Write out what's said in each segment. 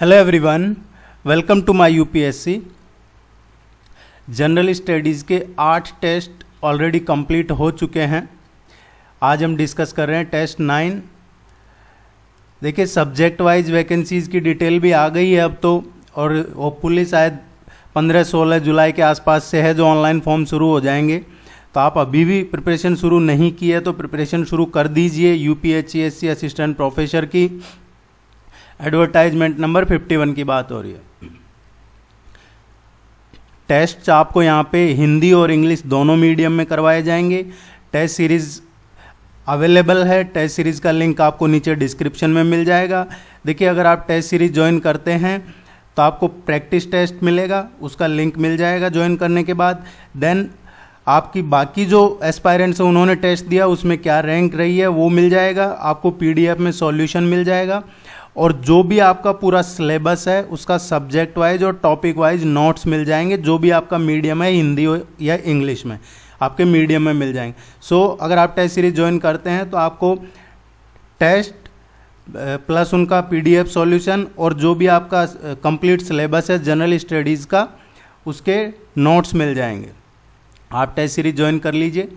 Hello everyone, welcome to my UPSC. General studies के 8 test already complete हो चुके हैं। आज हम डिस्कस कर रहे हैं टेस्ट 9। देखिए, सब्जेक्ट वाइज वैकेंसीज़ की डिटेल भी आ गई है अब तो, और होपफुली शायद 15-16 जुलाई के आसपास से है जो ऑनलाइन फॉर्म शुरू हो जाएंगे। तो आप अभी भी प्रिपरेशन शुरू नहीं की है तो प्रिपरेशन शुरू कर दीजिए। यूपीएचसीएससी असिस्टेंट प्रोफेसर की एडवर्टाइजमेंट नंबर 51 की बात हो रही है। टेस्ट आपको यहाँ पे हिंदी और इंग्लिश दोनों मीडियम में करवाए जाएंगे। टेस्ट सीरीज़ अवेलेबल है। टेस्ट सीरीज़ का लिंक आपको नीचे डिस्क्रिप्शन में मिल जाएगा। देखिए, अगर आप टेस्ट सीरीज़ ज्वाइन करते हैं तो आपको प्रैक्टिस टेस्ट मिलेगा, उसका लिंक मिल जाएगा ज्वाइन करने के बाद। देन आपकी बाकी जो एस्पायरेंट्स हैं उन्होंने टेस्ट दिया उसमें क्या रैंक रही है वो मिल जाएगा। आपको पीडीएफ में सॉल्यूशन मिल जाएगा, और जो भी आपका पूरा सिलेबस है उसका सब्जेक्ट वाइज और टॉपिक वाइज नोट्स मिल जाएंगे। जो भी आपका मीडियम है, हिंदी या इंग्लिश में, आपके मीडियम में मिल जाएंगे। सो अगर आप टेस्ट सीरीज ज्वाइन करते हैं तो आपको टेस्ट प्लस उनका पीडीएफ सॉल्यूशन और जो भी आपका कंप्लीट सिलेबस है जनरल स्टडीज़ का, उसके नोट्स मिल जाएंगे। आप टेस्ट सीरीज ज्वाइन कर लीजिए।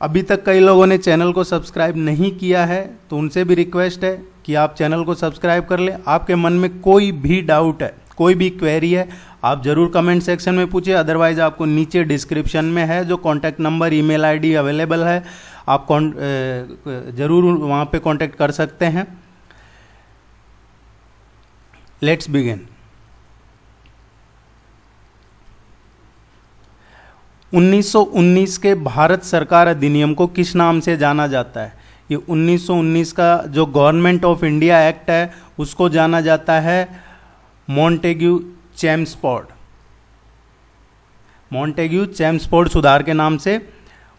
अभी तक कई लोगों ने चैनल को सब्सक्राइब नहीं किया है तो उनसे भी रिक्वेस्ट है कि आप चैनल को सब्सक्राइब कर लें। आपके मन में कोई भी डाउट है, कोई भी क्वेरी है, आप ज़रूर कमेंट सेक्शन में पूछिए। अदरवाइज आपको नीचे डिस्क्रिप्शन में है जो contact number, email ID available है, आप ज़रूर वहाँ पे कॉन्टैक्ट कर सकते हैं। Let's begin. 1919 के भारत सरकार अधिनियम को किस नाम से जाना जाता है? ये 1919 का जो गवर्नमेंट ऑफ इंडिया एक्ट है उसको जाना जाता है मॉन्टेग्यू चेम्सफोर्ड। मॉन्टेग्यू चेम्सफोर्ड सुधार के नाम से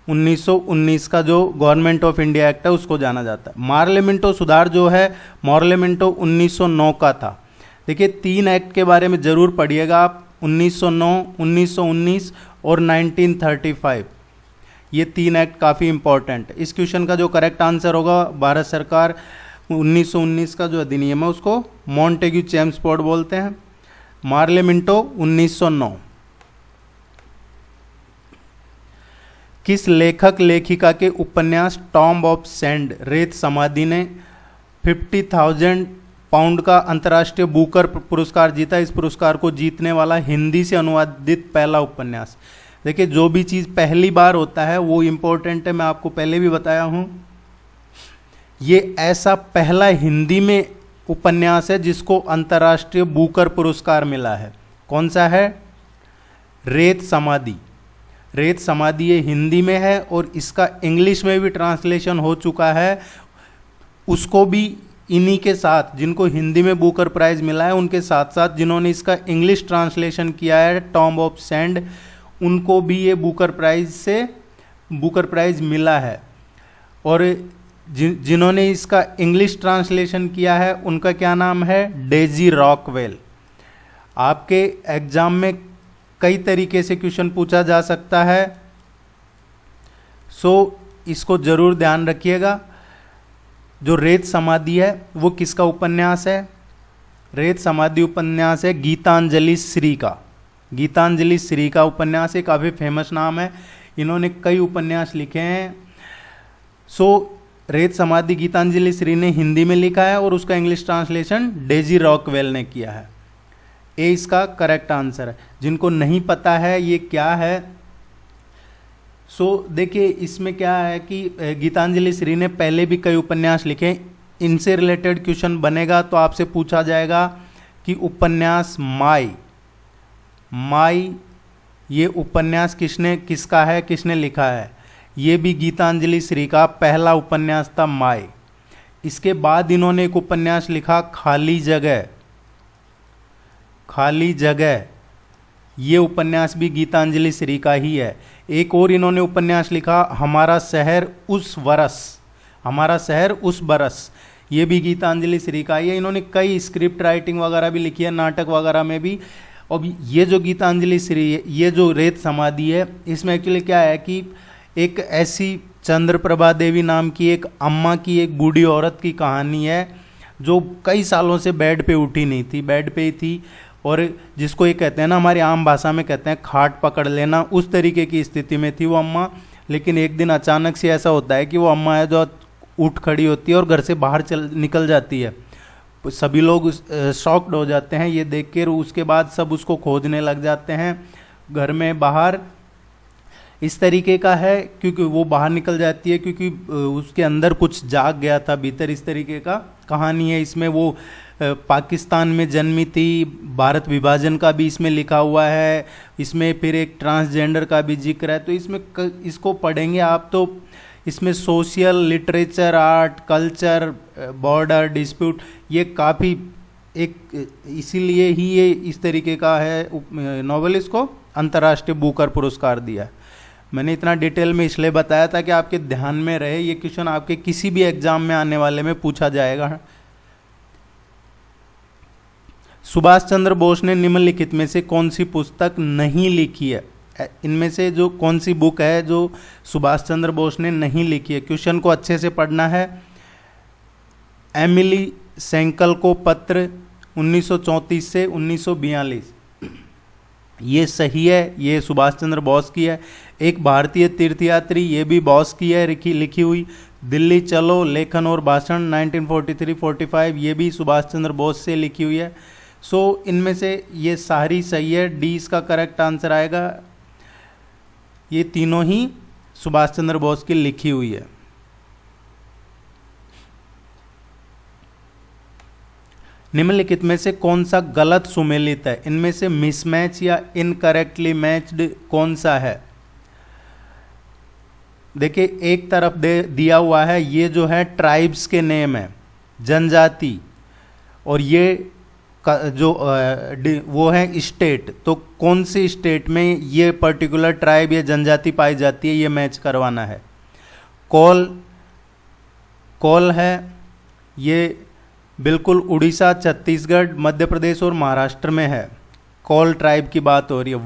1919 का जो गवर्नमेंट ऑफ इंडिया एक्ट है उसको जाना जाता है। मार्लेमेंटो सुधार जो है, मार्लेमेंटो 1909 का था। देखिए, 3 एक्ट के बारे में ज़रूर पढ़िएगा आप, 1909, 1919 और 1935। ये 3 एक्ट काफ़ी इंपॉर्टेंट है। इस क्वेश्चन का जो करेक्ट आंसर होगा, भारत सरकार 1919 का जो अधिनियम है उसको मॉन्टेग्यू चेम्सफोर्ड बोलते हैं। मार्लेमेंटो 1909। किस लेखक लेखिका के उपन्यास टॉम्ब ऑफ सैंड, रेत समाधि ने 50,000 पाउंड का अंतर्राष्ट्रीय बुकर पुरस्कार जीता? इस पुरस्कार को जीतने वाला हिंदी से अनुवादित पहला उपन्यास। देखिए, जो भी चीज़ पहली बार होता है वो इम्पोर्टेंट है, मैं आपको पहले भी बताया हूँ। ये ऐसा पहला हिंदी में उपन्यास है जिसको अंतर्राष्ट्रीय बुकर पुरस्कार मिला है। कौन सा है? रेत समाधि। रेत समाधि ये हिंदी में है और इसका इंग्लिश में भी ट्रांसलेशन हो चुका है। उसको भी इन्हीं के साथ, जिनको हिंदी में बुकर प्राइज़ मिला है, उनके साथ साथ जिन्होंने इसका इंग्लिश ट्रांसलेशन किया है टॉम्ब ऑफ सैंड, उनको भी ये बुकर प्राइज़ मिला है। और जिन्होंने इसका इंग्लिश ट्रांसलेशन किया है उनका क्या नाम है? Daisy Rockwell. आपके एग्जाम में कई तरीके से क्वेश्चन पूछा जा सकता है, सो इसको ज़रूर ध्यान रखिएगा। जो रेत समाधि है वो किसका उपन्यास है? रेत समाधि उपन्यास है गीतांजलि श्री का। गीतांजलि श्री का उपन्यास है, काफ़ी फेमस नाम है, इन्होंने कई उपन्यास लिखे हैं। सो रेत समाधि गीतांजलि श्री ने हिंदी में लिखा है और उसका इंग्लिश ट्रांसलेशन डेजी रॉकवेल ने किया है। ये इसका करेक्ट आंसर है। जिनको नहीं पता है ये क्या है, सो देखिए, इसमें क्या है कि गीतांजलि श्री ने पहले भी कई उपन्यास लिखे। इनसे रिलेटेड क्वेश्चन बनेगा तो आपसे पूछा जाएगा कि उपन्यास माई ये उपन्यास किसका है, किसने लिखा है? ये भी गीतांजलि श्री का पहला उपन्यास था, माई। इसके बाद इन्होंने एक उपन्यास लिखा खाली जगह। खाली जगह ये उपन्यास भी गीतांजलि श्री का ही है। एक और इन्होंने उपन्यास लिखा हमारा शहर उस बरस। हमारा शहर उस बरस, ये भी गीतांजलि श्री का ही है। इन्होंने कई स्क्रिप्ट राइटिंग वगैरह भी लिखी है, नाटक वगैरह में भी। और ये जो गीतांजलि श्री है, ये जो रेत समाधि है, इसमें एक्चुअली क्या है कि एक ऐसी चंद्रप्रभा देवी नाम की एक अम्मा की, एक बूढ़ी औरत की कहानी है जो कई सालों से बेड पे उठी नहीं थी, बेड पे ही थी, और जिसको ये कहते हैं ना, हमारी आम भाषा में कहते हैं खाट पकड़ लेना, उस तरीके की स्थिति में थी वो अम्मा। लेकिन एक दिन अचानक से ऐसा होता है कि वो अम्मा है जो उठ खड़ी होती है और घर से बाहर निकल जाती है। सभी लोग शॉक्ड हो जाते हैं ये देख कर। उसके बाद सब उसको खोजने लग जाते हैं घर में बाहर। इस तरीके का है क्योंकि वो बाहर निकल जाती है क्योंकि उसके अंदर कुछ जाग गया था भीतर, इस तरीके का कहानी है इसमें। वो पाकिस्तान में जन्मी थी, भारत विभाजन का भी इसमें लिखा हुआ है, इसमें फिर एक ट्रांसजेंडर का भी जिक्र है। तो इसमें इसको पढ़ेंगे आप तो इसमें social, literature, art, culture, border dispute, ये काफ़ी एक, इसीलिए ही ये इस तरीके का है नॉवेल। इसको अंतर्राष्ट्रीय बुकर पुरस्कार दिया। मैंने इतना डिटेल में इसलिए बताया था कि आपके ध्यान में रहे, ये क्वेश्चन आपके किसी भी एग्जाम में आने वाले में पूछा जाएगा। सुभाष चंद्र बोस ने निम्नलिखित में से कौन सी पुस्तक नहीं लिखी है? इनमें से जो कौन सी बुक है जो सुभाष चंद्र बोस ने नहीं लिखी है? क्वेश्चन को अच्छे से पढ़ना है। एमिली सेंकल को पत्र 1934 से 1942, ये सही है, ये सुभाष चंद्र बोस की है। एक भारतीय तीर्थयात्री, ये भी बोस की है लिखी हुई। दिल्ली चलो, लेखन और भाषण 1943-45, ये भी सुभाष चंद्र बोस से लिखी हुई है। सो इनमें से ये सारी सही है, डी इसका करेक्ट आंसर आएगा। ये तीनों ही सुभाष चंद्र बोस की लिखी हुई है। निम्नलिखित में से कौन सा गलत सुमेलित है? इनमें से मिसमैच या इनकरेक्टली मैच्ड कौन सा है? देखिए एक तरफ दिया हुआ है, ये जो है ट्राइब्स के नेम है, जनजाति, और ये जो वो है स्टेट। तो कौन सी स्टेट में ये पर्टिकुलर ट्राइब या जनजाति पाई जाती है, ये मैच करवाना है। कोल है, ये बिल्कुल उड़ीसा, छत्तीसगढ़, मध्य प्रदेश और महाराष्ट्र में है। कोल ट्राइब की बात हो रही है।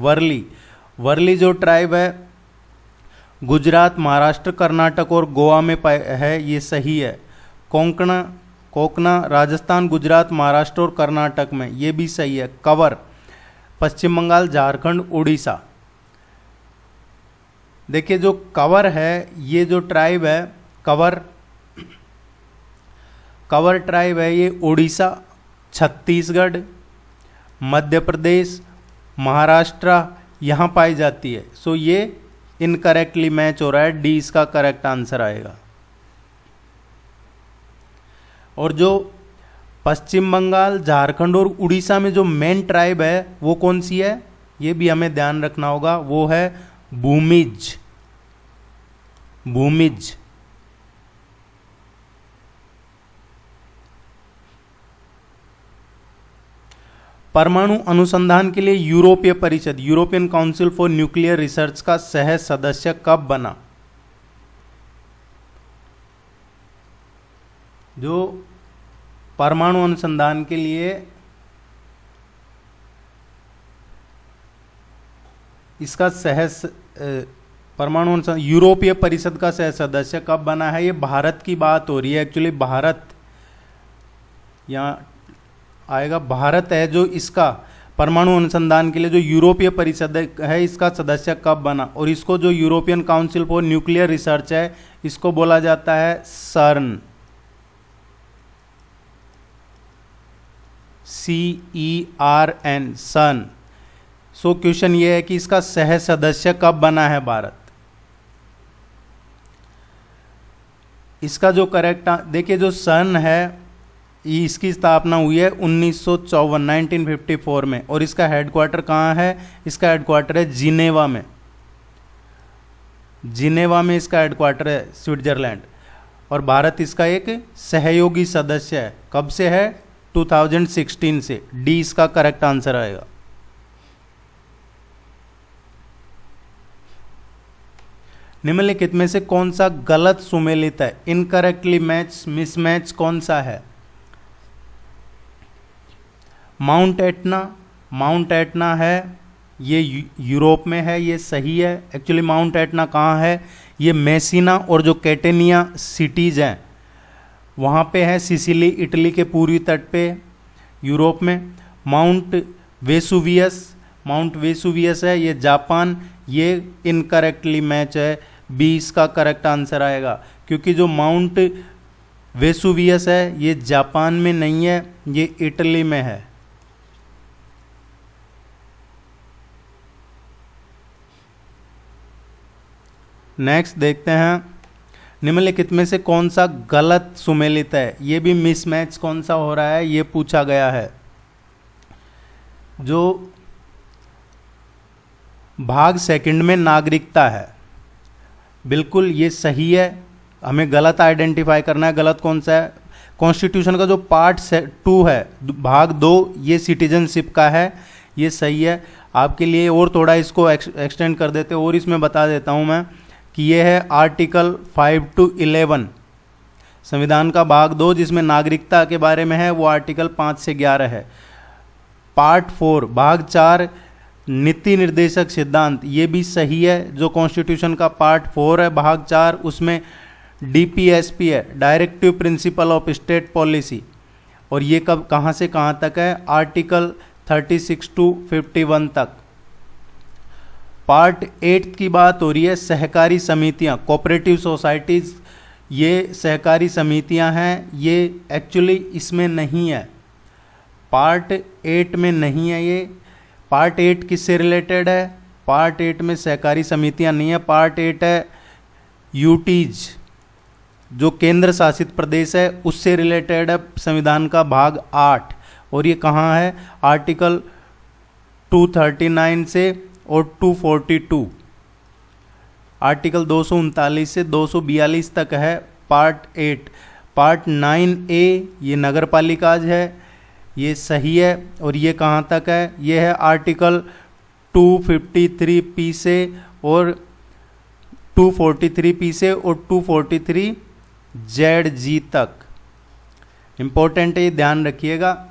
वर्ली जो ट्राइब है गुजरात, महाराष्ट्र, कर्नाटक और गोवा में है, ये सही है। कोकना राजस्थान, गुजरात, महाराष्ट्र और कर्नाटक में, ये भी सही है। कवर पश्चिम बंगाल, झारखंड, उड़ीसा। देखिए जो कवर है, ये जो ट्राइब है कवर ट्राइब है, ये उड़ीसा, छत्तीसगढ़, मध्य प्रदेश, महाराष्ट्र यहाँ पाई जाती है। सो ये इनकरेक्टली मैच हो रहा है, डी इसका करेक्ट आंसर आएगा। और जो पश्चिम बंगाल, झारखंड और उड़ीसा में जो मेन ट्राइब है वो कौन सी है, ये भी हमें ध्यान रखना होगा, वो है भूमिज। परमाणु अनुसंधान के लिए यूरोपीय परिषद, European council for nuclear research का सह सदस्य कब बना? जो परमाणु अनुसंधान के लिए इसका परमाणु अनुसंधान यूरोपीय परिषद का सह सदस्य कब बना है? ये भारत की बात हो रही है। एक्चुअली भारत यहाँ आएगा, भारत है जो इसका परमाणु अनुसंधान के लिए जो यूरोपीय परिषद है इसका सदस्य कब बना। और इसको जो European council for nuclear research है इसको बोला जाता है सर्न, CERN, सन। सो क्वेश्चन ये है कि इसका सह सदस्य कब बना है भारत। इसका जो करेक्ट, देखिए जो सन है इसकी स्थापना हुई है 1954 में, और इसका हेडक्वार्टर कहाँ है? इसका हेडक्वार्टर है जिनेवा में इसका हेडक्वार्टर है, स्विट्जरलैंड। और भारत इसका एक सहयोगी सदस्य है। कब से है? 2016 से। डी इसका करेक्ट आंसर आएगा। निम्नलिखित में से कौन सा गलत सुमेलित है? इनकरेक्टली मैच, मिसमैच कौन सा है? माउंट एटना है, ये यूरोप में है, ये सही है। एक्चुअली माउंट एटना कहाँ है? ये मेसिना और जो कैटेनिया सिटीज़ हैं वहाँ पे है सिसिली, इटली के पूर्वी तट पे यूरोप में। माउंट वेसुवियस है ये जापान, ये इनकरेक्टली मैच है, बी इसका करेक्ट आंसर आएगा, क्योंकि जो माउंट वेसुवियस है ये जापान में नहीं है, ये इटली में है। नेक्स्ट देखते हैं, निम्नलिखित में से कौन सा गलत सुमेलित है, ये भी मिसमैच कौन सा हो रहा है ये पूछा गया है। जो भाग सेकंड में नागरिकता है, बिल्कुल ये सही है, हमें गलत आइडेंटिफाई करना है, गलत कौन सा है। कॉन्स्टिट्यूशन का जो पार्ट 2 है, भाग 2, ये सिटीजनशिप का है, ये सही है। आपके लिए और थोड़ा इसको एक्सटेंड कर देते और इसमें बता देता हूँ मैं कि ये है आर्टिकल 5 to 11 संविधान का भाग 2, जिसमें नागरिकता के बारे में है, वो आर्टिकल 5 से 11 है। पार्ट 4 भाग 4 नीति निर्देशक सिद्धांत, ये भी सही है। जो कॉन्स्टिट्यूशन का पार्ट 4 है भाग 4, उसमें DPSP है, directive principle of state policy, और ये कब कहाँ से कहाँ तक है, आर्टिकल 36 to 51 तक। पार्ट 8 की बात हो रही है सहकारी समितियाँ, कोऑपरेटिव सोसाइटीज़, ये सहकारी समितियाँ हैं, ये एक्चुअली इसमें नहीं है, पार्ट 8 में नहीं है ये। पार्ट 8 किससे रिलेटेड है, पार्ट 8 में सहकारी समितियां नहीं है, पार्ट 8 है यूटीज, जो केंद्र शासित प्रदेश है, उससे रिलेटेड है संविधान का भाग 8, और ये कहाँ है, आर्टिकल 239 से और 242, आर्टिकल 239 से 242 तक है पार्ट 8। पार्ट 9A ये नगर पालिकाज है, ये सही है, और ये कहाँ तक है, ये है आर्टिकल 253P से और 243P से और 243ZG तक। इम्पोर्टेंट है, ये ध्यान रखिएगा।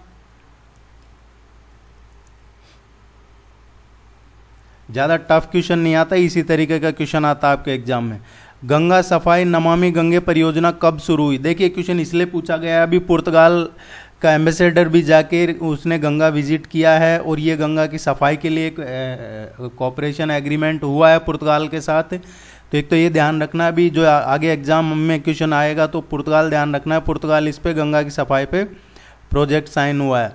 ज़्यादा टफ क्वेश्चन नहीं आता, इसी तरीके का क्वेश्चन आता है आपके एग्जाम में। गंगा सफाई नमामि गंगे परियोजना कब शुरू हुई, देखिए क्वेश्चन इसलिए पूछा गया है, अभी पुर्तगाल का एम्बेसडर भी जाके उसने गंगा विजिट किया है, और ये गंगा की सफाई के लिए एक कोऑपरेशन एग्रीमेंट हुआ है पुर्तगाल के साथ। तो एक तो ये ध्यान रखना, अभी जो आगे एग्जाम में क्वेश्चन आएगा तो पुर्तगाल ध्यान रखना है, पुर्तगाल इस पे गंगा की सफाई पे प्रोजेक्ट साइन हुआ है।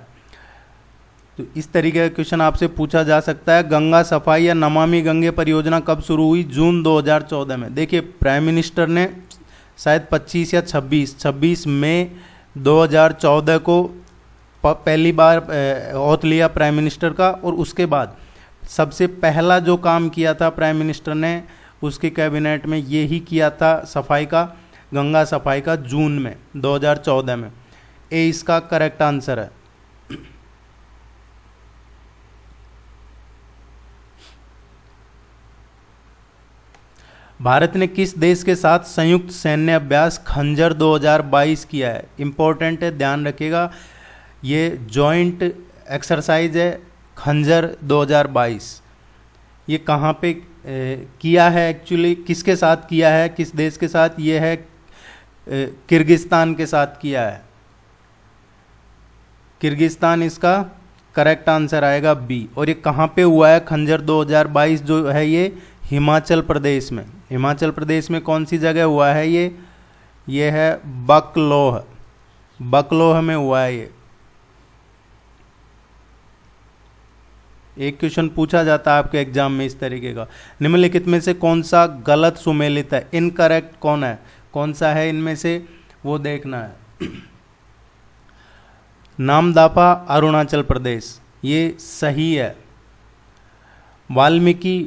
तो इस तरीके का क्वेश्चन आपसे पूछा जा सकता है, गंगा सफाई या नमामि गंगे परियोजना कब शुरू हुई, जून 2014 में। देखिए प्राइम मिनिस्टर ने शायद 25 या 26 मई 2014 को पहली बार ओथ लिया प्राइम मिनिस्टर का, और उसके बाद सबसे पहला जो काम किया था प्राइम मिनिस्टर ने उसके कैबिनेट में ये ही किया था, सफाई का, गंगा सफाई का, जून में 2014 में। ए इसका करेक्ट आंसर है। भारत ने किस देश के साथ संयुक्त सैन्य अभ्यास खंजर 2022 किया है, इंपॉर्टेंट है, ध्यान रखिएगा, ये जॉइंट एक्सरसाइज है खंजर 2022। ये कहाँ पे किया है, एक्चुअली किसके साथ किया है, किस देश के साथ, ये है किर्गिस्तान के साथ किया है, किर्गिस्तान इसका करेक्ट आंसर आएगा बी। और ये कहाँ पे हुआ है खंजर 2022 जो है, ये हिमाचल प्रदेश में। हिमाचल प्रदेश में कौन सी जगह हुआ है ये है बकलोह, बकलोह में हुआ है ये। एक क्वेश्चन पूछा जाता है आपके एग्जाम में इस तरीके का, निम्नलिखित में से कौन सा गलत सुमेलित है, इनकरेक्ट कौन है, कौन सा है इनमें से वो देखना है। नामदाफा अरुणाचल प्रदेश, ये सही है। वाल्मीकि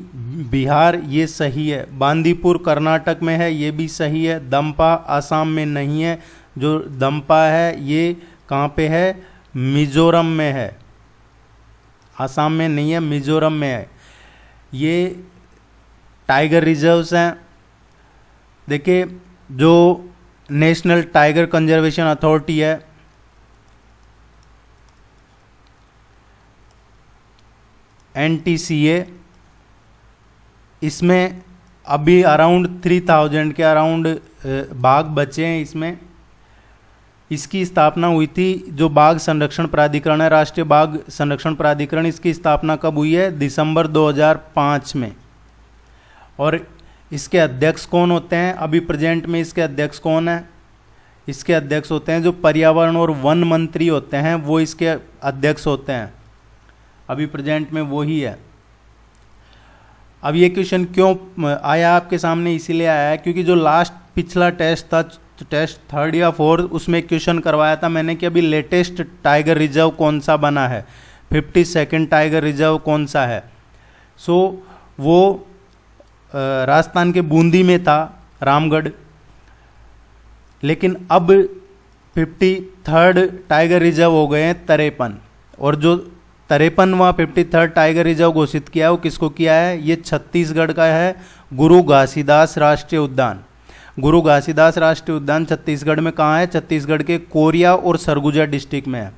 बिहार, ये सही है। बांदीपुर कर्नाटक में है, ये भी सही है। दंपा आसाम में नहीं है, जो दंपा है ये कहाँ पे है, मिजोरम में है, आसाम में नहीं है, मिजोरम में है। ये टाइगर रिजर्व्स हैं। देखिए जो नेशनल टाइगर कंजर्वेशन अथॉरिटी है, NTCA, इसमें अभी अराउंड 3000 के अराउंड बाघ बचे हैं इसमें, इसकी स्थापना हुई थी, जो बाघ संरक्षण प्राधिकरण है, राष्ट्रीय बाघ संरक्षण प्राधिकरण, इसकी स्थापना कब हुई है? दिसंबर 2005 में। और इसके अध्यक्ष कौन होते हैं? अभी प्रेजेंट में इसके अध्यक्ष कौन है? इसके अध्यक्ष होते हैं जो पर्यावरण और वन मंत्री होते हैं, वो इसके अध्यक्ष होते हैं। अभी प्रेजेंट में वो ही है। अब ये क्वेश्चन क्यों आया आपके सामने? इसीलिए आया है क्योंकि जो लास्ट पिछला टेस्ट था, टेस्ट 3rd या 4th, उसमें क्वेश्चन करवाया था मैंने कि अभी लेटेस्ट टाइगर रिजर्व कौन सा बना है, 52nd टाइगर रिजर्व कौन सा है। सो वो राजस्थान के बूंदी में था, रामगढ़। लेकिन अब 53rd टाइगर रिजर्व हो गए हैं 53, और जो 53वां 53rd टाइगर रिजर्व घोषित किया है वो किसको किया है? ये छत्तीसगढ़ का है, गुरु घासीदास राष्ट्रीय उद्यान। गुरु घासीदास राष्ट्रीय उद्यान छत्तीसगढ़ में कहाँ है? छत्तीसगढ़ के कोरिया और सरगुजा डिस्ट्रिक्ट में है।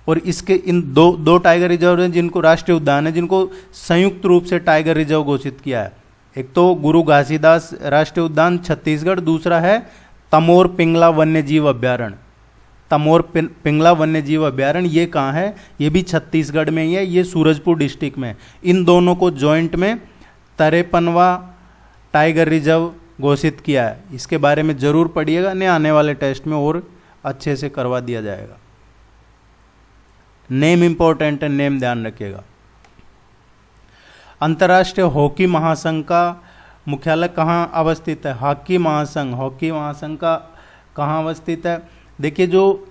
और इसके इन दो टाइगर रिजर्व हैं जिनको राष्ट्रीय उद्यान है, जिनको संयुक्त रूप से टाइगर रिजर्व घोषित किया है। एक तो गुरु घासीदास राष्ट्रीय उद्यान छत्तीसगढ़, दूसरा है तमोर पिंगला वन्यजीव अभ्यारण्य। तमोर पिंगला वन्यजीव अभ्यारण्य ये कहाँ है? ये भी छत्तीसगढ़ में ही है, ये सूरजपुर डिस्ट्रिक्ट में। इन दोनों को जॉइंट में 53वां टाइगर रिजर्व घोषित किया है। इसके बारे में जरूर पढ़िएगा, नहीं आने वाले टेस्ट में और अच्छे से करवा दिया जाएगा। नेम इंपॉर्टेंट है, नेम ध्यान रखिएगा। अंतर्राष्ट्रीय हॉकी महासंघ का मुख्यालय कहाँ अवस्थित है? हॉकी महासंघ का कहाँ अवस्थित है? देखिए, जो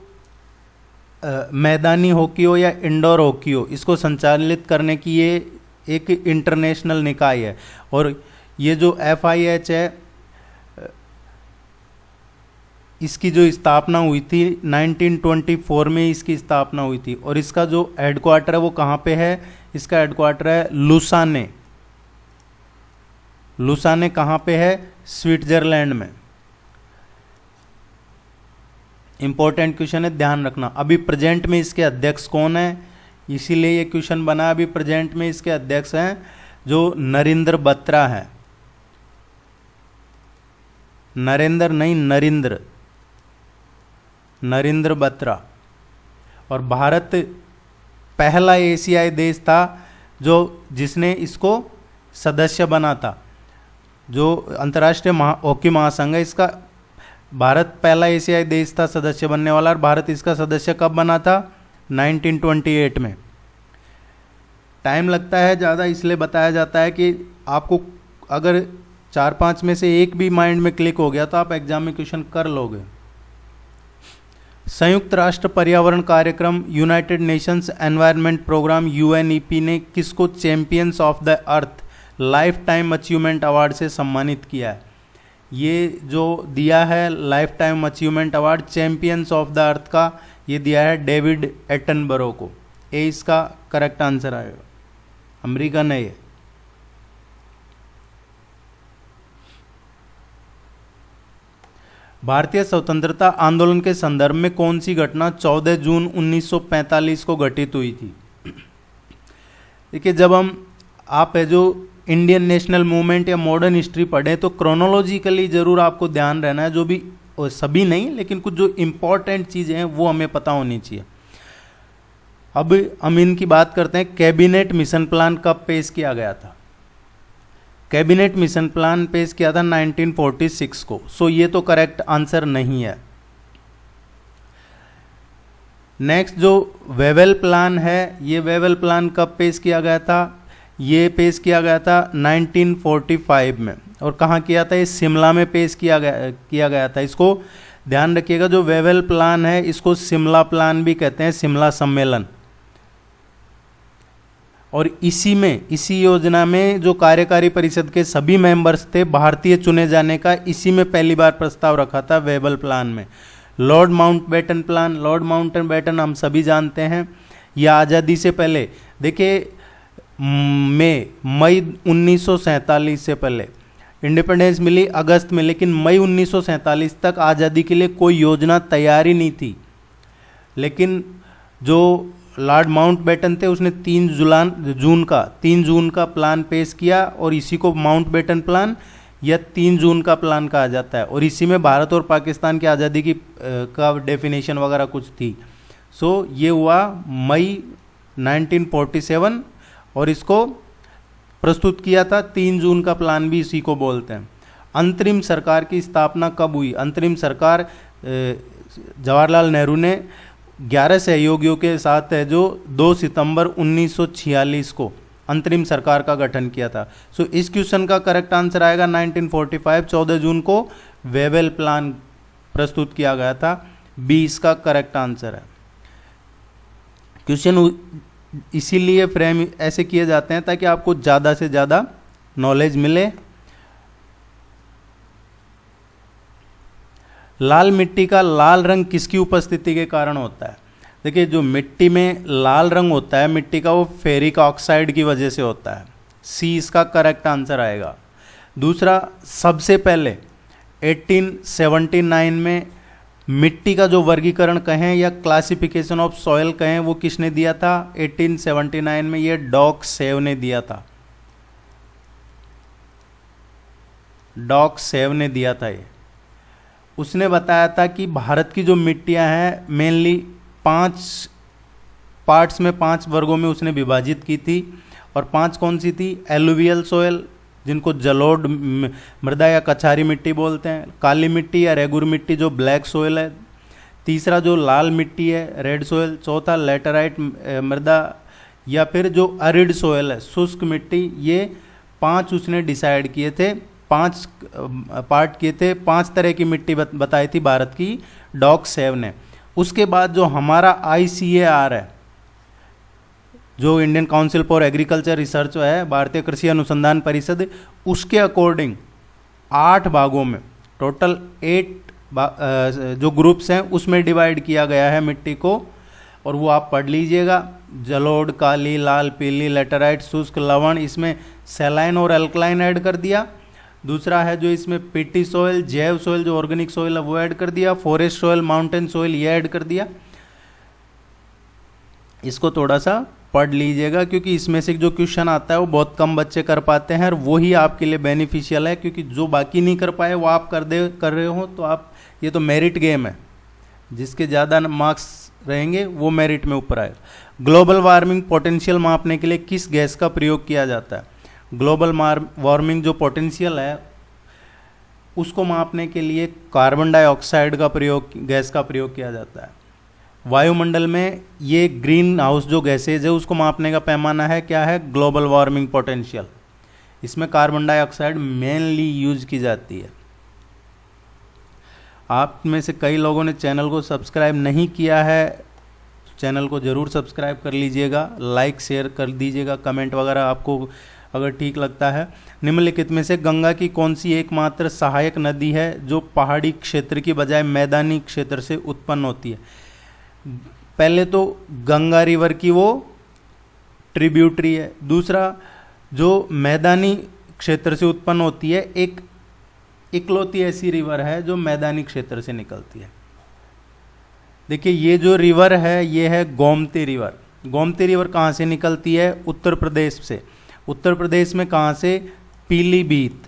मैदानी हॉकी हो या इंडोर हॉकी हो, इसको संचालित करने की ये एक इंटरनेशनल निकाय है। और ये जो FIH है, इसकी जो स्थापना हुई थी 1924 में इसकी स्थापना हुई थी। और इसका जो हेडक्वार्टर है वो कहाँ पे है? इसका हेडक्वार्टर है लुसाने। लुसाने कहाँ पे है? स्विट्जरलैंड में। इंपॉर्टेंट क्वेश्चन है, ध्यान रखना। अभी प्रेजेंट में इसके अध्यक्ष कौन है? इसीलिए ये क्वेश्चन बना। अभी प्रेजेंट में इसके अध्यक्ष हैं जो नरेंद्र बत्रा है। नरेंद्र नहीं, नरेंद्र बत्रा। और भारत पहला एशियाई देश था जो जिसने इसको सदस्य बना था। जो अंतर्राष्ट्रीय हॉकी महासंघ है, इसका भारत पहला एशियाई देश था सदस्य बनने वाला। और भारत इसका सदस्य कब बना था? 1928 में। टाइम लगता है ज़्यादा, इसलिए बताया जाता है कि आपको अगर 4-5 में से एक भी माइंड में क्लिक हो गया तो आप एग्जाम में क्वेश्चन कर लोगे। संयुक्त राष्ट्र पर्यावरण कार्यक्रम, United Nations Environment Programme UNEP ने किसको champions of the Earth life time achievement award से सम्मानित किया है? ये जो दिया है life time achievement award champions of the Earth का, ये दिया है डेविड एटनबरो को। ए इसका करेक्ट आंसर आएगा। अमेरिकन है ये। भारतीय स्वतंत्रता आंदोलन के संदर्भ में कौन सी घटना 14 जून 1945 को घटित हुई थी? देखिए, जब आप है जो इंडियन नेशनल मूवमेंट या मॉडर्न हिस्ट्री पढ़े तो क्रोनोलॉजिकली जरूर आपको ध्यान रहना है। जो भी, सभी नहीं, लेकिन कुछ जो इंपॉर्टेंट चीज़ें हैं वो हमें पता होनी चाहिए। अब हम इनकी बात करते हैं। कैबिनेट मिशन प्लान कब पेश किया गया था? कैबिनेट मिशन प्लान पेश किया था 1946 को। सो ये तो करेक्ट आंसर नहीं है। नेक्स्ट जो वेवेल प्लान है, ये वेवेल प्लान कब पेश किया गया था? ये पेश किया गया था 1945 में। और कहाँ किया था? ये शिमला में पेश किया गया था। इसको ध्यान रखिएगा, जो वेवेल प्लान है इसको शिमला प्लान भी कहते हैं, शिमला सम्मेलन। और इसी योजना में जो कार्यकारी परिषद के सभी मेंबर्स थे भारतीय चुने जाने का, इसी में पहली बार प्रस्ताव रखा था वेवेल प्लान में। Lord Mountbatten plan, Lord Mountbatten हम सभी जानते हैं, यह आज़ादी से पहले, देखिए मई 1947 से पहले इंडिपेंडेंस मिली अगस्त में, लेकिन मई 1947 तक आज़ादी के लिए कोई योजना तैयार ही नहीं थी। लेकिन जो लॉर्ड माउंटबेटन थे उसने 3 जून का प्लान पेश किया और इसी को माउंटबेटन प्लान यह 3 जून का प्लान कहा जाता है, और इसी में भारत और पाकिस्तान की आज़ादी की का डेफिनेशन वगैरह कुछ थी। सो ये हुआ मई 1947, और इसको प्रस्तुत किया था 3 जून का प्लान भी इसी को बोलते हैं। अंतरिम सरकार की स्थापना कब हुई? अंतरिम सरकार जवाहरलाल नेहरू ने 11 सहयोगियों के साथ है जो 2 सितंबर 1946 को अंतरिम सरकार का गठन किया था। सो इस क्वेश्चन का करेक्ट आंसर आएगा 1945, 14 जून को वेवेल प्लान प्रस्तुत किया गया था। बी इसका करेक्ट आंसर है। क्वेश्चन इसीलिए फ्रेम ऐसे किए जाते हैं ताकि आपको ज़्यादा से ज़्यादा नॉलेज मिले। लाल मिट्टी का लाल रंग किसकी उपस्थिति के कारण होता है? देखिए, जो मिट्टी में लाल रंग होता है मिट्टी का, वो फेरिक ऑक्साइड की वजह से होता है। सी इसका करेक्ट आंसर आएगा। दूसरा, सबसे पहले 1879 में मिट्टी का जो वर्गीकरण कहें या क्लासिफिकेशन ऑफ सॉइल कहें, वो किसने दिया था? 1879 में ये डॉक सेव ने दिया था। डॉक सेव ने दिया था ये। उसने बताया था कि भारत की जो मिट्टियां हैं मेनली 5 पार्ट्स में, 5 वर्गों में उसने विभाजित की थी। और 5 कौन सी थी? एलुवियल सॉइल, जिनको जलोढ़ मृदा या कछारी मिट्टी बोलते हैं। काली मिट्टी या रेगुर मिट्टी जो ब्लैक सॉइल है। तीसरा जो लाल मिट्टी है रेड सॉइल। चौथा लेटराइट मृदा, या फिर जो अरिड सॉइल है शुष्क मिट्टी। ये 5 उसने डिसाइड किए थे, 5 पार्ट किए थे। 5 तरह की मिट्टी बताई थी भारत की डॉक सेव ने। उसके बाद जो हमारा ICAR है, जो Indian council for agriculture research है, भारतीय कृषि अनुसंधान परिषद, उसके अकॉर्डिंग 8 भागों में टोटल 8 जो ग्रुप्स हैं उसमें डिवाइड किया गया है मिट्टी को। और वो आप पढ़ लीजिएगा। जलोढ़, काली, लाल, पीली, लेटराइट, शुष्क, लवण, इसमें सैलाइन और अल्कलाइन ऐड कर दिया। दूसरा है जो इसमें पिटी सॉइल, जैव सॉइल जो ऑर्गेनिक सॉइल है वो ऐड कर दिया। फॉरेस्ट सॉइल, माउंटेन सॉइल ये ऐड कर दिया। इसको थोड़ा सा पढ़ लीजिएगा, क्योंकि इसमें से जो क्वेश्चन आता है वो बहुत कम बच्चे कर पाते हैं, और वही आपके लिए बेनिफिशियल है। क्योंकि जो बाकी नहीं कर पाए वो आप कर रहे हो, तो आप, ये तो मेरिट गेम है, जिसके ज़्यादा मार्क्स रहेंगे वो मेरिट में ऊपर आएगा। ग्लोबल वार्मिंग पोटेंशियल मापने के लिए किस गैस का प्रयोग किया जाता है? ग्लोबल वार्मिंग जो पोटेंशियल है उसको मापने के लिए कार्बन डाइऑक्साइड का प्रयोग, गैस का प्रयोग किया जाता है। वायुमंडल में ये ग्रीन हाउस जो गैसेज है उसको मापने का पैमाना है क्या है? Global warming potential. इसमें कार्बन डाइऑक्साइड मेनली यूज की जाती है। आप में से कई लोगों ने चैनल को सब्सक्राइब नहीं किया है, चैनल को ज़रूर सब्सक्राइब कर लीजिएगा, लाइक शेयर कर दीजिएगा, कमेंट वगैरह आपको अगर ठीक लगता है। निम्नलिखित में से गंगा की कौन सी एकमात्र सहायक नदी है जो पहाड़ी क्षेत्र की बजाय मैदानी क्षेत्र से उत्पन्न होती है? पहले तो गंगा रिवर की वो ट्रिब्यूटरी है। दूसरा, जो मैदानी क्षेत्र से उत्पन्न होती है, एक इकलौती ऐसी रिवर है जो मैदानी क्षेत्र से निकलती है। देखिए, ये जो रिवर है ये है गोमती रिवर। गोमती रिवर कहाँ से निकलती है? उत्तर प्रदेश से। उत्तर प्रदेश में कहाँ से? पीलीभीत,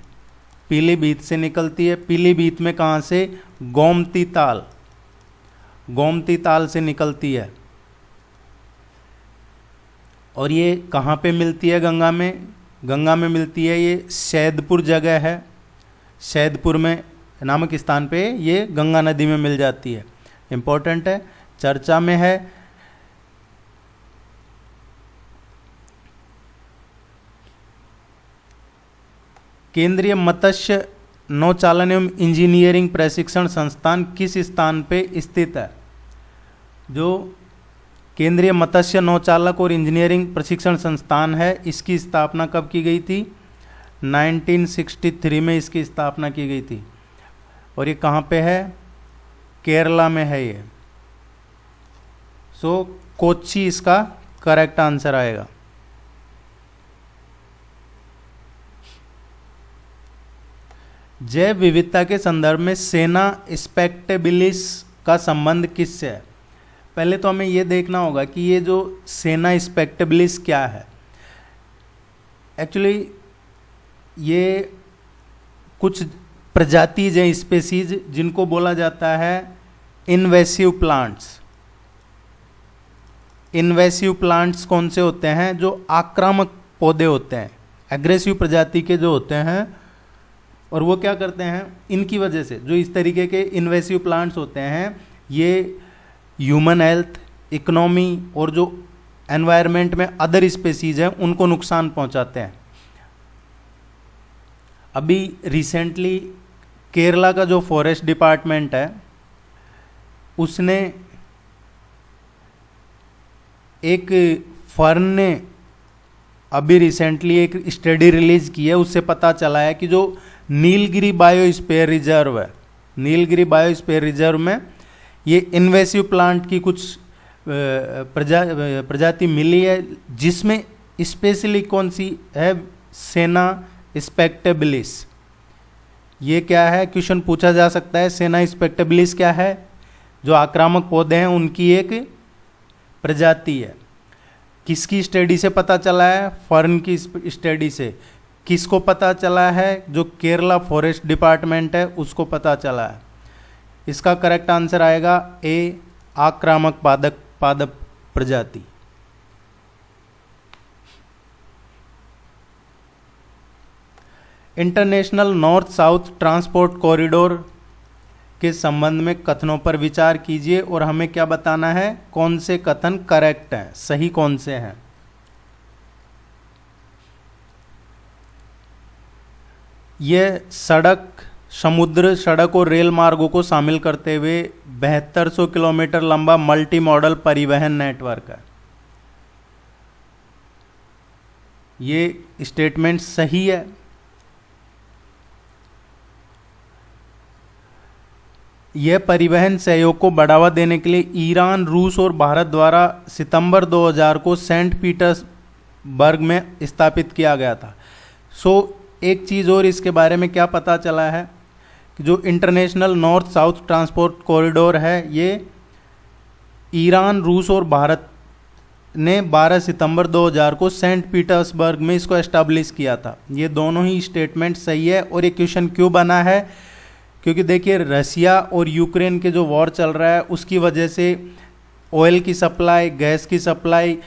पीलीभीत से निकलती है। पीलीभीत में कहाँ से? गोमती ताल, गोमती ताल से निकलती है। और ये कहाँ पे मिलती है गंगा में? गंगा में मिलती है, ये सैदपुर जगह है, सैदपुर में नामक स्थान पे ये गंगा नदी में मिल जाती है। इम्पोर्टेंट है, चर्चा में है। केंद्रीय मत्स्य नौचालन एवं इंजीनियरिंग प्रशिक्षण संस्थान किस स्थान पे स्थित है? जो केंद्रीय मत्स्य नौचालक और इंजीनियरिंग प्रशिक्षण संस्थान है, इसकी स्थापना कब की गई थी? 1963 में इसकी स्थापना की गई थी। और ये कहाँ पे है? केरला में है ये। सो कोच्चि इसका करेक्ट आंसर आएगा। जैव विविधता के संदर्भ में सेना स्पेक्टेबिलिस का संबंध किससे है? पहले तो हमें ये देखना होगा कि ये जो सेना स्पेक्टेबिलिस क्या है। एक्चुअली ये कुछ प्रजाति या स्पेसीज जिनको बोला जाता है इन्वेसिव प्लांट्स। इन्वेसिव प्लांट्स कौन से होते हैं? जो आक्रामक पौधे होते हैं, एग्रेसिव प्रजाति के जो होते हैं, और वो क्या करते हैं, इनकी वजह से जो इस तरीके के इन्वेसिव प्लांट्स होते हैं ये ह्यूमन हेल्थ, इकोनॉमी और जो एनवायरनमेंट में अदर स्पेसीज हैं उनको नुकसान पहुंचाते हैं। अभी रिसेंटली केरला का जो फॉरेस्ट डिपार्टमेंट है उसने एक फर्न ने अभी रिसेंटली एक स्टडी रिलीज की है, उससे पता चला है कि जो नीलगिरी बायोस्फीयर रिजर्व है, नीलगिरी बायोस्फीयर रिजर्व में ये इन्वेसिव प्लांट की कुछ प्रजाति मिली है, जिसमें स्पेशली कौन सी है, सेना स्पेक्टेबिलिस। ये क्या है, क्वेश्चन पूछा जा सकता है। सेना स्पेक्टेबिलिस क्या है? जो आक्रामक पौधे हैं उनकी एक प्रजाति है। किसकी स्टडी से पता चला है? फर्न की स्टडी से। किसको पता चला है? जो केरला फॉरेस्ट डिपार्टमेंट है उसको पता चला है। इसका करेक्ट आंसर आएगा ए, आक्रामक पादप प्रजाति। International north south transport corridor के संबंध में कथनों पर विचार कीजिए और हमें क्या बताना है, कौन से कथन करेक्ट हैं, सही कौन से हैं। यह सड़क, समुद्र सड़क और रेल मार्गों को शामिल करते हुए 7200 किलोमीटर लंबा मल्टी मॉडल परिवहन नेटवर्क है। ये स्टेटमेंट सही है। यह परिवहन सहयोग को बढ़ावा देने के लिए ईरान, रूस और भारत द्वारा सितंबर 2000 को सेंट पीटर्सबर्ग में स्थापित किया गया था। एक चीज़ और इसके बारे में क्या पता चला है कि जो international north south transport corridor है ये ईरान, रूस और भारत ने 12 सितंबर 2000 को सेंट पीटर्सबर्ग में इसको एस्टैब्लिश किया था। ये दोनों ही स्टेटमेंट सही है। और ये क्वेश्चन क्यों बना है? क्योंकि देखिए रसिया और यूक्रेन के जो वॉर चल रहा है उसकी वजह से ऑयल की सप्लाई, गैस की सप्लाई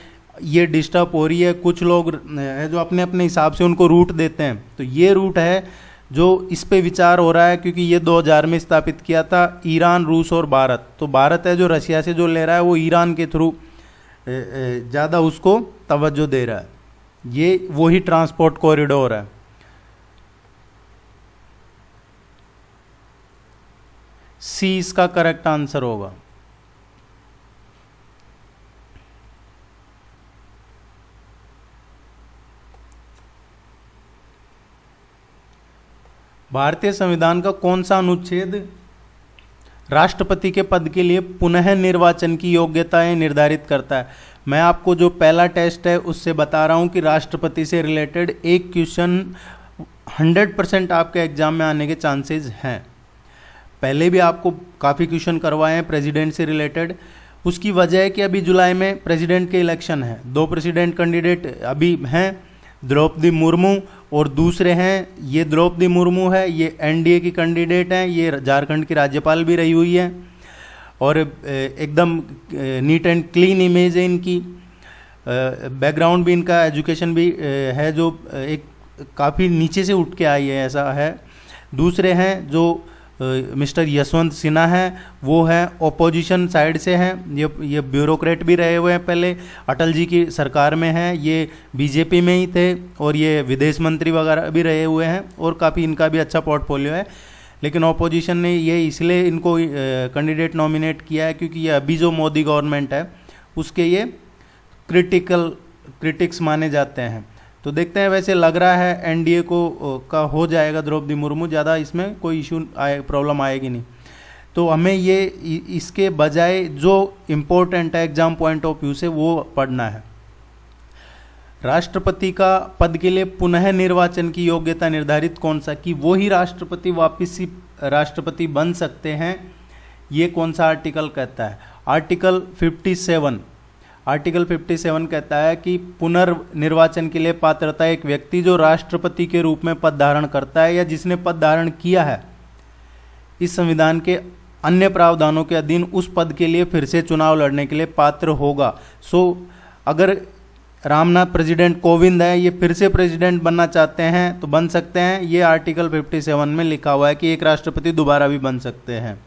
ये डिस्टर्ब हो रही है। कुछ लोग है जो अपने अपने हिसाब से उनको रूट देते हैं, तो ये रूट है जो इस पे विचार हो रहा है, क्योंकि ये 2000 में स्थापित किया था ईरान, रूस और भारत। तो भारत है जो रसिया से जो ले रहा है वो ईरान के थ्रू ज़्यादा उसको तवज्जो दे रहा है। ये वही ट्रांसपोर्ट कॉरिडोर है। सी इसका करेक्ट आंसर होगा। भारतीय संविधान का कौन सा अनुच्छेद राष्ट्रपति के पद के लिए पुनः निर्वाचन की योग्यताएं निर्धारित करता है? मैं आपको जो पहला टेस्ट है उससे बता रहा हूं कि राष्ट्रपति से रिलेटेड एक क्वेश्चन 100% आपके एग्जाम में आने के चांसेस हैं। पहले भी आपको काफ़ी क्वेश्चन करवाए हैं प्रेसिडेंट से रिलेटेड। उसकी वजह है कि अभी जुलाई में प्रेसिडेंट के इलेक्शन है। 2 प्रेसिडेंट कैंडिडेट अभी हैं, द्रौपदी मुर्मू और दूसरे हैं, ये द्रौपदी मुर्मू है, ये एनडीए की कैंडिडेट हैं, ये झारखंड की राज्यपाल भी रही हुई है और एकदम नीट एंड क्लीन इमेज है इनकी। बैकग्राउंड भी इनका, एजुकेशन भी है जो एक काफ़ी नीचे से उठ के आई है, ऐसा है। दूसरे हैं जो मिस्टर यशवंत सिन्हा हैं, वो हैं ओपोजिशन साइड से हैं। ये ब्यूरोक्रेट भी रहे हुए हैं, पहले अटल जी की सरकार में हैं, ये बीजेपी में ही थे और ये विदेश मंत्री वगैरह भी रहे हुए हैं और काफ़ी इनका भी अच्छा पोर्टफोलियो है। लेकिन ओपोजिशन ने ये इसलिए इनको कैंडिडेट नॉमिनेट किया है क्योंकि ये अभी जो मोदी गवर्नमेंट है उसके ये क्रिटिक्स माने जाते हैं। तो देखते हैं, वैसे लग रहा है एनडीए को का हो जाएगा द्रौपदी मुर्मू, ज़्यादा इसमें कोई इशू प्रॉब्लम आएगी नहीं। तो हमें ये इसके बजाय जो इम्पोर्टेंट है एग्जाम पॉइंट ऑफ व्यू से वो पढ़ना है। राष्ट्रपति का पद के लिए पुनः निर्वाचन की योग्यता निर्धारित कौन सा, कि वो ही राष्ट्रपति वापिस ही राष्ट्रपति बन सकते हैं, ये कौन सा आर्टिकल कहता है? आर्टिकल 57। आर्टिकल 57 कहता है कि पुनर्निर्वाचन के लिए पात्रता एक व्यक्ति जो राष्ट्रपति के रूप में पद धारण करता है या जिसने पद धारण किया है इस संविधान के अन्य प्रावधानों के अधीन उस पद के लिए फिर से चुनाव लड़ने के लिए पात्र होगा। अगर रामनाथ प्रेसिडेंट कोविंद है, ये फिर से प्रेसिडेंट बनना चाहते हैं तो बन सकते हैं। ये आर्टिकल 57 में लिखा हुआ है कि एक राष्ट्रपति दोबारा भी बन सकते हैं।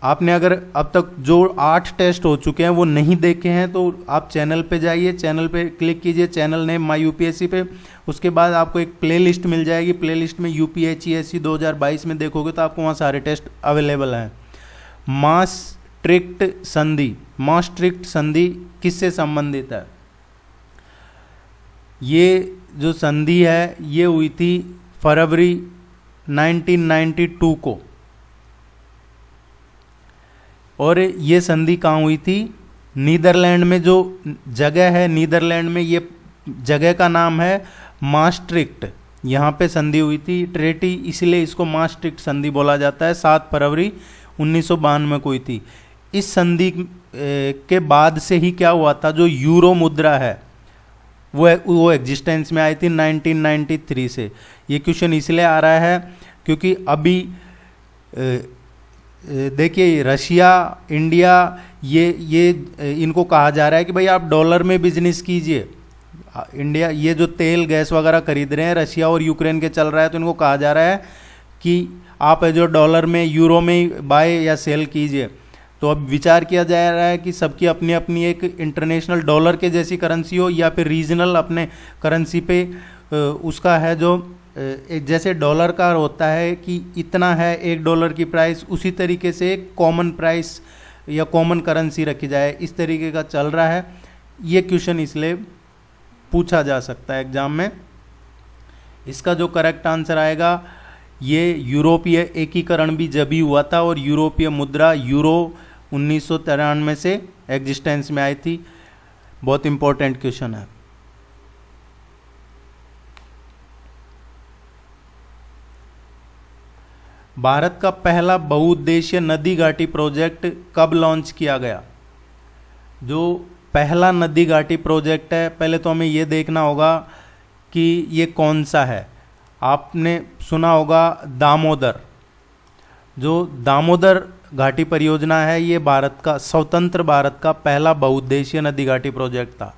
आपने अगर अब तक जो 8 टेस्ट हो चुके हैं वो नहीं देखे हैं तो आप चैनल पे जाइए, चैनल पे क्लिक कीजिए, चैनल नेम माई यूपीएससी पे। उसके बाद आपको एक प्लेलिस्ट मिल जाएगी, प्लेलिस्ट में यूपीएचईएससी 2022 में देखोगे तो आपको वहाँ सारे टेस्ट अवेलेबल हैं। maastricht संधि किससे संबंधित है? ये जो संधि है ये हुई थी फरवरी 1992 को, और ये संधि कहाँ हुई थी? नीदरलैंड में। जो जगह है नीदरलैंड में, ये जगह का नाम है maastricht। यहाँ पे संधि हुई थी ट्रेटी, इसलिए इसको maastricht संधि बोला जाता है। 7 फरवरी 1992 को हुई थी। इस संधि के बाद से ही क्या हुआ था, जो यूरो मुद्रा है वो एग्जिस्टेंस में आई थी 1993 से। ये क्वेश्चन इसलिए आ रहा है क्योंकि अभी देखिए रशिया, इंडिया, ये इनको कहा जा रहा है कि भाई आप डॉलर में बिजनेस कीजिए। इंडिया ये जो तेल गैस वगैरह खरीद रहे हैं रशिया और यूक्रेन के चल रहा है, तो इनको कहा जा रहा है कि आप जो डॉलर में, यूरो में बाय या सेल कीजिए। तो अब विचार किया जा रहा है कि सबकी अपनी अपनी एक इंटरनेशनल डॉलर के जैसी करेंसी हो या फिर रीजनल अपने करेंसी पे उसका है जो जैसे डॉलर का होता है कि इतना है $1 की प्राइस, उसी तरीके से एक कॉमन प्राइस या कॉमन करेंसी रखी जाए, इस तरीके का चल रहा है। ये क्वेश्चन इसलिए पूछा जा सकता है एग्जाम में। इसका जो करेक्ट आंसर आएगा, ये यूरोपीय एकीकरण भी जब ही हुआ था और यूरोपीय मुद्रा यूरो 1993 से एग्जिस्टेंस में आई थी। बहुत इंपॉर्टेंट क्वेश्चन है। भारत का पहला बहुउद्देशीय नदी घाटी प्रोजेक्ट कब लॉन्च किया गया? जो पहला नदी घाटी प्रोजेक्ट है, पहले तो हमें ये देखना होगा कि ये कौन सा है। आपने सुना होगा दामोदर। जो दामोदर घाटी परियोजना है ये भारत का, स्वतंत्र भारत का पहला बहुउद्देशीय नदी घाटी प्रोजेक्ट था।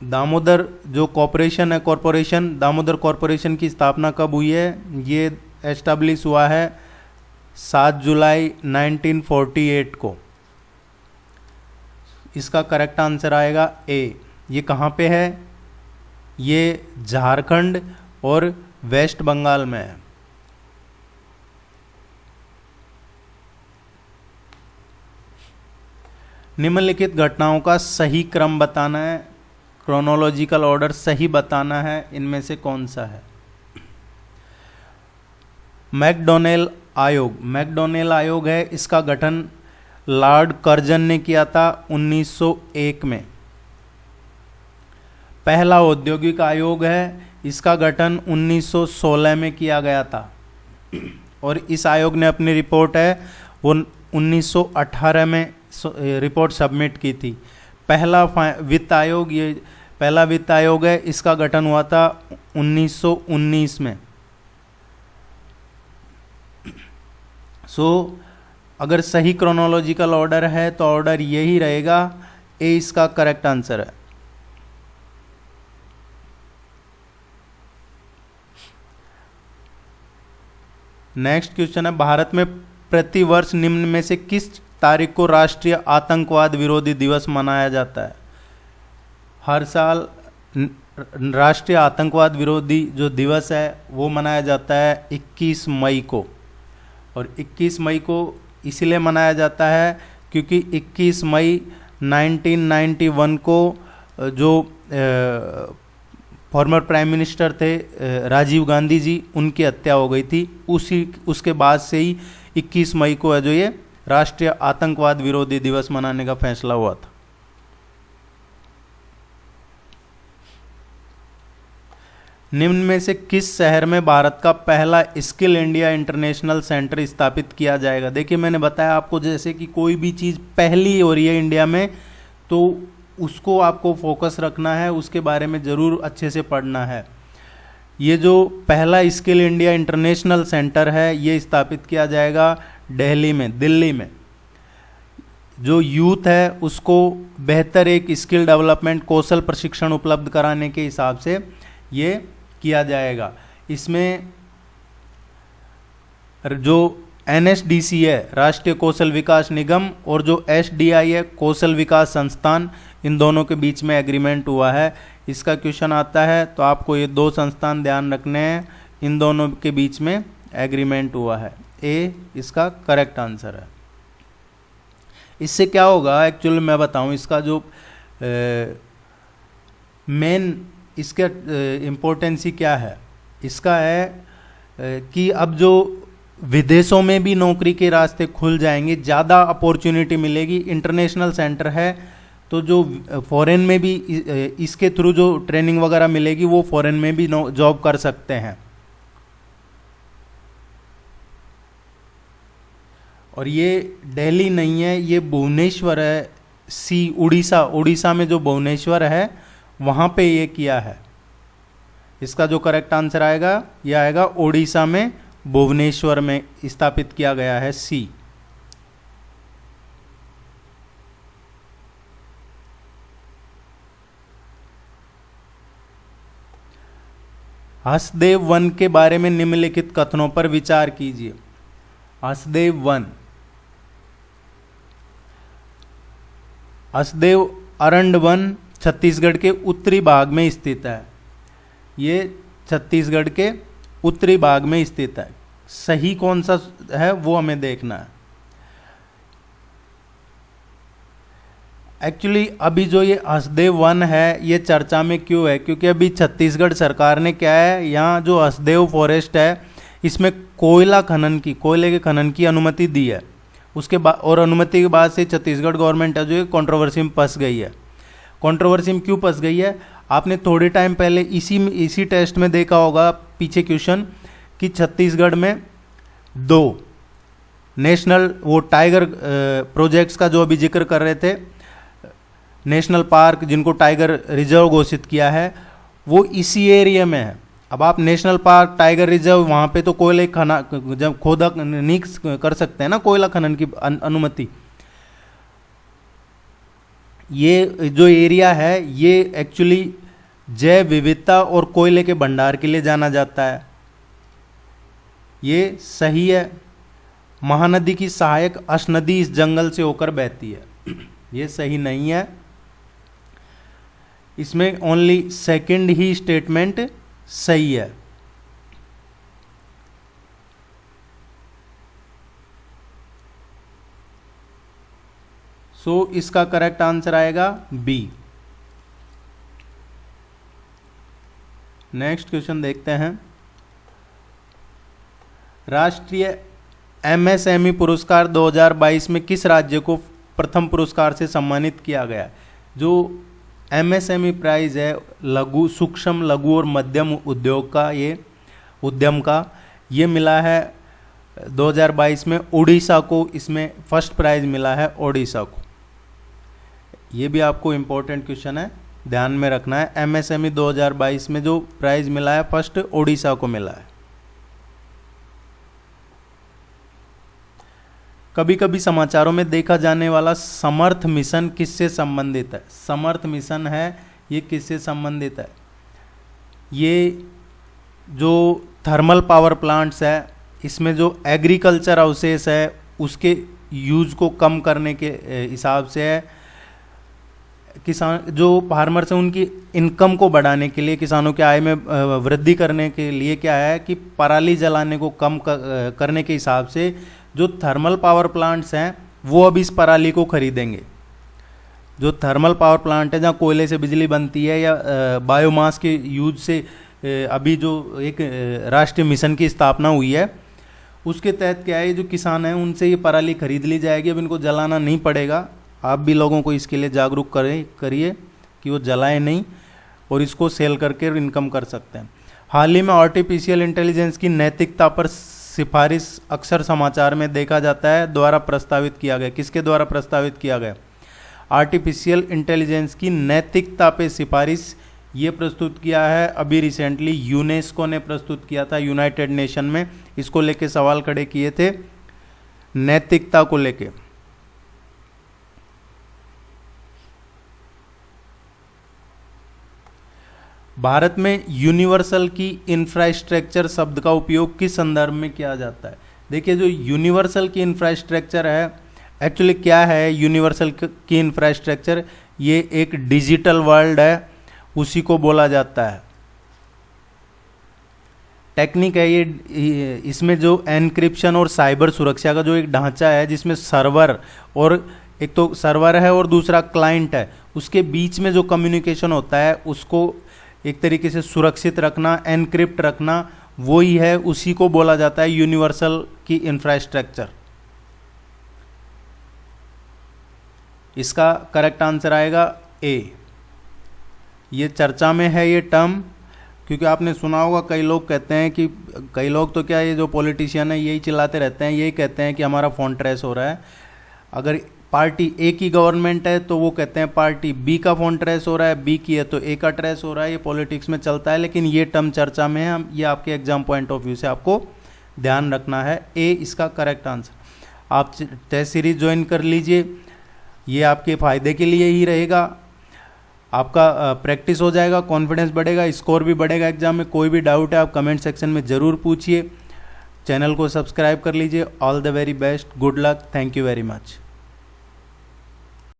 दामोदर जो कॉरपोरेशन है, दामोदर कॉरपोरेशन की स्थापना कब हुई है? ये एस्टैब्लिश हुआ है 7 जुलाई 1948 को। इसका करेक्ट आंसर आएगा ए। ये कहाँ पे है? ये झारखंड और वेस्ट बंगाल में है। निम्नलिखित घटनाओं का सही क्रम बताना है, क्रोनोलॉजिकल ऑर्डर सही बताना है, इनमें से कौन सा है? मैकडॉनेल आयोग है, इसका गठन लॉर्ड कर्जन ने किया था 1901 में। पहला औद्योगिक आयोग है, इसका गठन 1916 में किया गया था और इस आयोग ने अपनी रिपोर्ट है वो 1918 में रिपोर्ट सबमिट की थी। पहला वित्त आयोग, ये पहला वित्त आयोग है, इसका गठन हुआ था 1919 में। अगर सही क्रोनोलॉजिकल ऑर्डर है तो ऑर्डर यही रहेगा, ए इसका करेक्ट आंसर है। नेक्स्ट क्वेश्चन है, भारत में प्रतिवर्ष निम्न में से किस तारीख को राष्ट्रीय आतंकवाद विरोधी दिवस मनाया जाता है? हर साल राष्ट्रीय आतंकवाद विरोधी जो दिवस है वो मनाया जाता है 21 मई को। और 21 मई को इसलिए मनाया जाता है क्योंकि 21 मई 1991 को जो फॉर्मर प्राइम मिनिस्टर थे राजीव गांधी जी, उनकी हत्या हो गई थी। उसके बाद से ही 21 मई को है जो ये राष्ट्रीय आतंकवाद विरोधी दिवस मनाने का फैसला हुआ था। निम्न में से किस शहर में भारत का पहला स्किल इंडिया इंटरनेशनल सेंटर स्थापित किया जाएगा? देखिए मैंने बताया आपको, जैसे कि कोई भी चीज़ पहली हो रही है इंडिया में तो उसको आपको फोकस रखना है, उसके बारे में ज़रूर अच्छे से पढ़ना है। ये जो पहला स्किल इंडिया इंटरनेशनल सेंटर है ये स्थापित किया जाएगा दिल्ली में। जो यूथ है उसको बेहतर एक स्किल डेवलपमेंट कौशल प्रशिक्षण उपलब्ध कराने के हिसाब से ये किया जाएगा। इसमें जो NSDC है राष्ट्रीय कौशल विकास निगम और जो SDI है कौशल विकास संस्थान, इन दोनों के बीच में एग्रीमेंट हुआ है। इसका क्वेश्चन आता है तो आपको ये दो संस्थान ध्यान रखने हैं, इन दोनों के बीच में एग्रीमेंट हुआ है। ए इसका करेक्ट आंसर है। इससे क्या होगा एक्चुअली मैं बताऊं, इसका जो मेन इसका इम्पोर्टेंसी क्या है, इसका है कि अब जो विदेशों में भी नौकरी के रास्ते खुल जाएंगे, ज़्यादा अपॉर्चुनिटी मिलेगी। इंटरनेशनल सेंटर है तो जो फॉरेन में भी इसके थ्रू जो ट्रेनिंग वगैरह मिलेगी वो फॉरेन में भी जॉब कर सकते हैं। और ये दिल्ली नहीं है, ये भुवनेश्वर है। उड़ीसा में जो भुवनेश्वर है वहाँ पे ये किया है। इसका जो करेक्ट आंसर आएगा ये आएगा उड़ीसा में भुवनेश्वर में स्थापित किया गया है सी। हसदेव वन के बारे में निम्नलिखित कथनों पर विचार कीजिए। हसदेव अरंड वन छत्तीसगढ़ के उत्तरी भाग में स्थित है। ये छत्तीसगढ़ के उत्तरी भाग में स्थित है। सही कौन सा है वो हमें देखना है। एक्चुअली अभी जो ये हसदेव वन है ये चर्चा में क्यों है, क्योंकि अभी छत्तीसगढ़ सरकार ने क्या है, यहाँ जो हसदेव फॉरेस्ट है इसमें कोयले के खनन की अनुमति दी है। उसके बाद और अनुमति के बाद से छत्तीसगढ़ गवर्नमेंट है जो ये कंट्रोवर्सी में फंस गई है। कंट्रोवर्सी में क्यों फंस गई है, आपने थोड़े टाइम पहले इसी टेस्ट में देखा होगा पीछे क्वेश्चन कि छत्तीसगढ़ में 2 नेशनल वो टाइगर प्रोजेक्ट्स का जो अभी जिक्र कर रहे थे, नेशनल पार्क जिनको टाइगर रिजर्व घोषित किया है वो इसी एरिया में है। अब आप नेशनल पार्क टाइगर रिजर्व वहाँ पे तो कोयले जब खोदा नहीं कर सकते हैं ना, कोयला खनन की अनुमति। ये जो एरिया है ये एक्चुअली जैव विविधता और कोयले के भंडार के लिए जाना जाता है। ये सही है। महानदी की सहायक अश नदी इस जंगल से होकर बहती है। ये सही नहीं है। इसमें ओनली सेकंड ही स्टेटमेंट सही है। सो इसका करेक्ट आंसर आएगा बी। नेक्स्ट क्वेश्चन देखते हैं। राष्ट्रीय MSME पुरस्कार 2022 में किस राज्य को प्रथम पुरस्कार से सम्मानित किया गया? जो MSME प्राइज है सूक्ष्म लघु और मध्यम उद्योग का, ये उद्यम का, ये मिला है 2022 में उड़ीसा को। इसमें फर्स्ट प्राइज मिला है उड़ीसा को। ये भी आपको इम्पोर्टेंट क्वेश्चन है, ध्यान में रखना है। MSME 2022 में जो प्राइज मिला है फर्स्ट उड़ीसा को मिला है। कभी कभी समाचारों में देखा जाने वाला समर्थ मिशन किससे संबंधित है? समर्थ मिशन है ये किससे संबंधित है? ये जो थर्मल पावर प्लांट्स है इसमें जो एग्रीकल्चर अवशेष है उसके यूज को कम करने के हिसाब से है। किसान जो फार्मर्स हैं उनकी इनकम को बढ़ाने के लिए, किसानों के आय में वृद्धि करने के लिए क्या है कि पराली जलाने को कम करने के हिसाब से जो थर्मल पावर प्लांट्स हैं वो अब इस पराली को खरीदेंगे। जो थर्मल पावर प्लांट है जहाँ कोयले से बिजली बनती है या बायोमास के यूज से अभी जो एक राष्ट्रीय मिशन की स्थापना हुई है उसके तहत क्या है, जो किसान हैं उनसे ये पराली खरीद ली जाएगी। अब इनको जलाना नहीं पड़ेगा। आप भी लोगों को इसके लिए जागरूक करिए कि वो जलाएं नहीं और इसको सेल करके इनकम कर सकते हैं। हाल ही में आर्टिफिशियल इंटेलिजेंस की नैतिकता पर सिफारिश अक्सर समाचार में देखा जाता है द्वारा प्रस्तावित किया गया। किसके द्वारा प्रस्तावित किया गया? आर्टिफिशियल इंटेलिजेंस की नैतिकता पे सिफारिश ये प्रस्तुत किया है अभी रिसेंटली यूनेस्को ने प्रस्तुत किया था यूनाइटेड नेशन में। इसको लेके सवाल खड़े किए थे नैतिकता को लेके। भारत में यूनिवर्सल की इंफ्रास्ट्रक्चर शब्द का उपयोग किस संदर्भ में किया जाता है? देखिए, जो यूनिवर्सल की इंफ्रास्ट्रक्चर है, एक्चुअली क्या है यूनिवर्सल की इंफ्रास्ट्रक्चर? ये एक डिजिटल वर्ल्ड है, उसी को बोला जाता है। टेक्निक है ये, इसमें जो एनक्रिप्शन और साइबर सुरक्षा का जो एक ढांचा है, जिसमें सर्वर और एक तो सर्वर है और दूसरा क्लाइंट है, उसके बीच में जो कम्युनिकेशन होता है उसको एक तरीके से सुरक्षित रखना, एनक्रिप्ट रखना, वो ही है, उसी को बोला जाता है यूनिवर्सल की इंफ्रास्ट्रक्चर। इसका करेक्ट आंसर आएगा ए। ये चर्चा में है ये टर्म, क्योंकि आपने सुना होगा कई लोग कहते हैं कि, कई लोग तो क्या, ये जो पॉलिटिशियन है यही चिल्लाते रहते हैं, यही कहते हैं कि हमारा फ़ोन ट्रेस हो रहा है। अगर पार्टी ए की गवर्नमेंट है तो वो कहते हैं पार्टी बी का फ़ोन ट्रेस हो रहा है, बी की है तो ए का ट्रेस हो रहा है। ये पॉलिटिक्स में चलता है, लेकिन ये टर्म चर्चा में है। ये आपके एग्जाम पॉइंट ऑफ व्यू से आपको ध्यान रखना है। ए इसका करेक्ट आंसर। आप टेस्ट सीरीज ज्वाइन कर लीजिए, ये आपके फ़ायदे के लिए ही रहेगा। आपका प्रैक्टिस हो जाएगा, कॉन्फिडेंस बढ़ेगा, स्कोर भी बढ़ेगा एग्जाम में। कोई भी डाउट है आप कमेंट सेक्शन में ज़रूर पूछिए। चैनल को सब्सक्राइब कर लीजिए। All the very best, good luck, thank you very much.